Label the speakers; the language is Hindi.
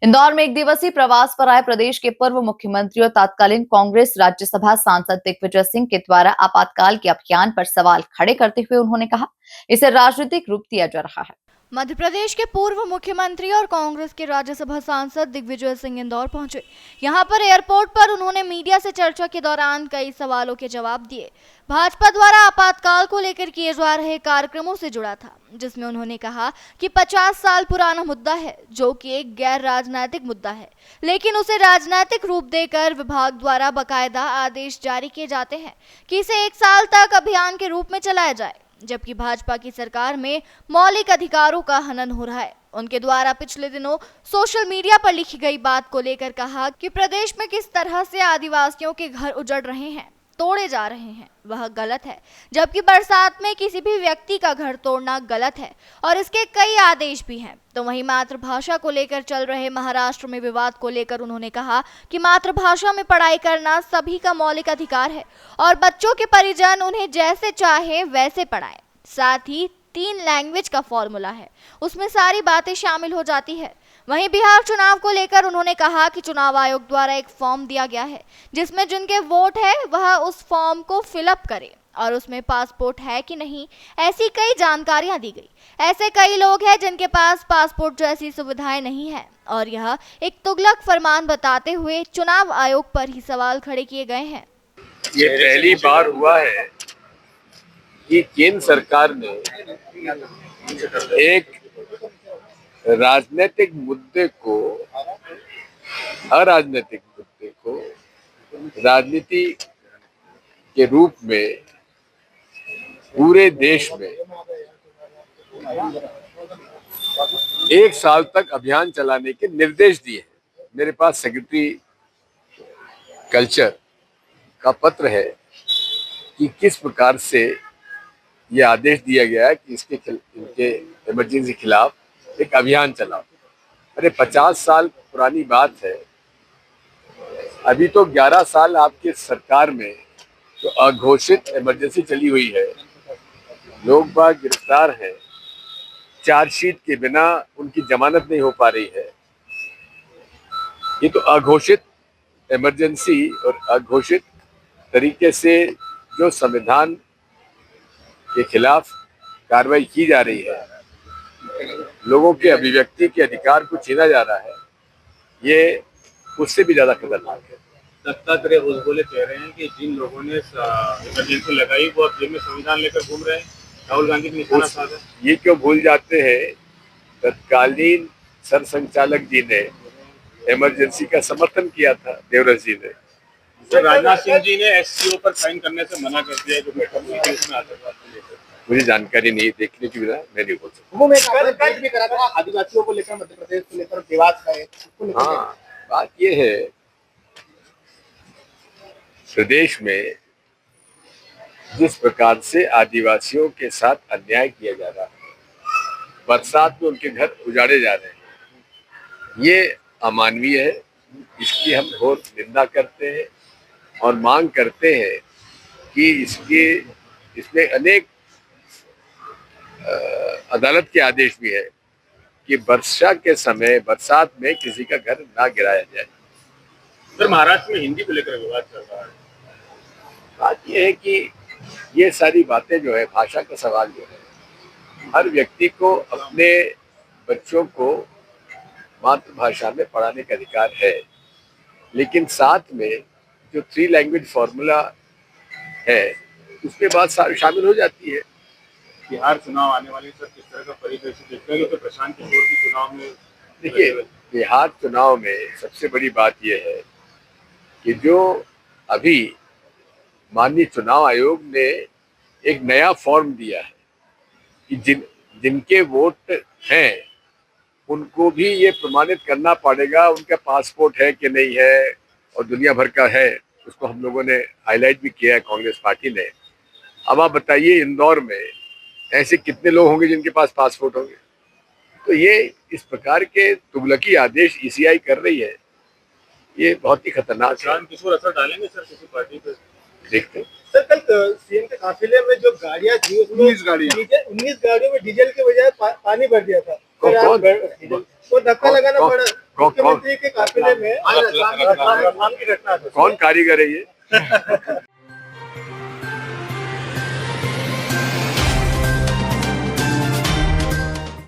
Speaker 1: इंदौर में एक दिवसीय प्रवास पर आए प्रदेश के पूर्व मुख्यमंत्री और तत्कालीन कांग्रेस राज्यसभा सांसद दिग्विजय सिंह के द्वारा आपातकाल के अभियान पर सवाल खड़े करते हुए उन्होंने कहा, इसे राजनीतिक रूप दिया जा रहा है।
Speaker 2: मध्य प्रदेश के पूर्व मुख्यमंत्री और कांग्रेस के राज्यसभा सांसद दिग्विजय सिंह इंदौर पहुंचे। यहां पर एयरपोर्ट पर उन्होंने मीडिया से चर्चा के दौरान कई सवालों के जवाब दिए। भाजपा द्वारा आपातकाल को लेकर किए जा रहे कार्यक्रमों से जुड़ा था, जिसमें उन्होंने कहा कि 50 साल पुराना मुद्दा है, जो कि एक गैर राजनीतिक मुद्दा है, लेकिन उसे राजनीतिक रूप देकर विभाग द्वारा बाकायदा आदेश जारी किए जाते हैं कि इसे 1 साल तक अभियान के रूप में चलाया जाए, जबकि भाजपा की सरकार में मौलिक अधिकारों का हनन हो रहा है। उनके द्वारा पिछले दिनों सोशल मीडिया पर लिखी गई बात को लेकर कहा कि प्रदेश में किस तरह से आदिवासियों के घर उजड़ रहे हैं, तोड़े जा रहे हैं, वह गलत है, जबकि बरसात में किसी भी व्यक्ति का घर तोड़ना गलत है और इसके कई आदेश भी हैं। तो वहीं मातृभाषा को लेकर चल रहे महाराष्ट्र में विवाद को लेकर उन्होंने कहा कि मातृभाषा में पढ़ाई करना सभी का मौलिक अधिकार है और बच्चों के परिजन उन्हें जैसे चाहे वैसे पढ़ाएं। साथ ही 3 लैंग्वेज का फॉर्मूला है, उसमें सारी बातें शामिल हो जाती है। वहीं बिहार चुनाव को लेकर उन्होंने कहा कि चुनाव आयोग द्वारा एक फॉर्म दिया गया है, जिसमें जिनके वोट है वह उस फॉर्म को फिलअप करे और उसमें पासपोर्ट है कि नहीं, ऐसी कई जानकारियां दी गई। ऐसे कई लोग हैं जिनके पास पासपोर्ट जैसी सुविधाएं नहीं है और यह एक तुगलक फरमान बताते हुए चुनाव आयोग पर ही सवाल खड़े किए गए हैं।
Speaker 3: ये पहली बार हुआ है कि केंद्र सरकार ने एक राजनीतिक मुद्दे को, अराजनीतिक मुद्दे को राजनीति के रूप में पूरे देश में 1 साल तक अभियान चलाने के निर्देश दिए हैं। मेरे पास सेक्रेटरी कल्चर का पत्र है कि किस प्रकार से ये आदेश दिया गया है कि इनके इमरजेंसी खिलाफ एक अभियान चलाओ। अरे 50 साल पुरानी बात है। अभी तो 11 साल आपके सरकार में जो अघोषित इमरजेंसी चली हुई है, लोग बाग गिरफ्तार हैं, चार्जशीट के बिना उनकी जमानत नहीं हो पा रही है। ये तो अघोषित इमरजेंसी और अघोषित तरीके से जो संविधान के खिलाफ कार्रवाई की जा रही है, लोगों के अभिव्यक्ति के अधिकार को छीना जा रहा है, ये उससे भी ज्यादा खतरनाक है।
Speaker 4: दत्तात्रेय होसबोले कह रहे हैं कि जिन लोगों ने इमरजेंसी लगाई वो अब जेब में संविधान लेकर घूम रहे हैं, राहुल गांधी की निशाना साधा।
Speaker 3: ये क्यों भूल जाते हैं, तत्कालीन सरसंचालक जी ने इमरजेंसी का समर्थन किया था, देवरस जी ने।
Speaker 4: तो राजनाथ सिंह जी ने एससीओ पर साइन करने से मना कर दिया, जो बैठक हुई थी उसमें आतंकवाद को लेकर।
Speaker 3: मुझे जानकारी नहीं, देखने की बिना मैं नहीं बोल सकता।
Speaker 5: वो मैं भी करा था आदिवासियों को लेकर, मध्य प्रदेश को लेकर विवाद का है।
Speaker 3: हाँ, बात ये है, प्रदेश में जिस प्रकार से आदिवासियों के साथ अन्याय किया जा रहा है, बरसात में उनके घर उजाड़े जा रहे हैं, ये अमानवीय है। इसकी हम घोर निंदा करते हैं और मांग करते हैं कि इसमें अनेक अदालत के आदेश भी है कि वर्षा के समय बरसात में किसी का घर ना गिराया जाए।
Speaker 4: सर, महाराष्ट्र में हिंदी को लेकर विवाद चल रहा है।
Speaker 3: बात यह है कि ये सारी बातें जो है, भाषा का सवाल जो है, हर व्यक्ति को अपने बच्चों को मातृभाषा में पढ़ाने का अधिकार है, लेकिन साथ में जो 3 लैंग्वेज फॉर्मूला है उसमें बात शामिल हो जाती है।
Speaker 4: बिहार चुनाव आने वाले, सर, किस तरह का परिदृश्य देखते हैं? तो प्रशांत किशोर की चुनाव में,
Speaker 3: देखिए, बिहार चुनाव में सबसे बड़ी बात यह है कि जो अभी माननीय चुनाव आयोग ने एक नया फॉर्म दिया है कि जिनके वोट हैं उनको भी ये प्रमाणित करना पड़ेगा उनका पासपोर्ट है कि नहीं है, और दुनिया भर का है। उसको हम लोगों ने हाईलाइट भी किया है, कांग्रेस पार्टी ने। अब आप बताइए, इंदौर में ऐसे कितने लोग होंगे जिनके पास पासपोर्ट होंगे? तो ये इस प्रकार के तुगलकी आदेश ईसीआई कर रही है, ये बहुत ही खतरनाक है।
Speaker 4: किशोर असर डालेंगे सर किसी पार्टी पर?
Speaker 3: देखते हैं।
Speaker 5: सर, कल सीएम के काफिले में जो गाड़ियां थी उसमें 19 गाड़ियों में डीजल के बजाय पानी भर दिया था। वो धक्का लगाना पड़ा। मुख्यमंत्री के काफिले में आज रतलाम की घटना है।
Speaker 3: कौन कारीगर है ये?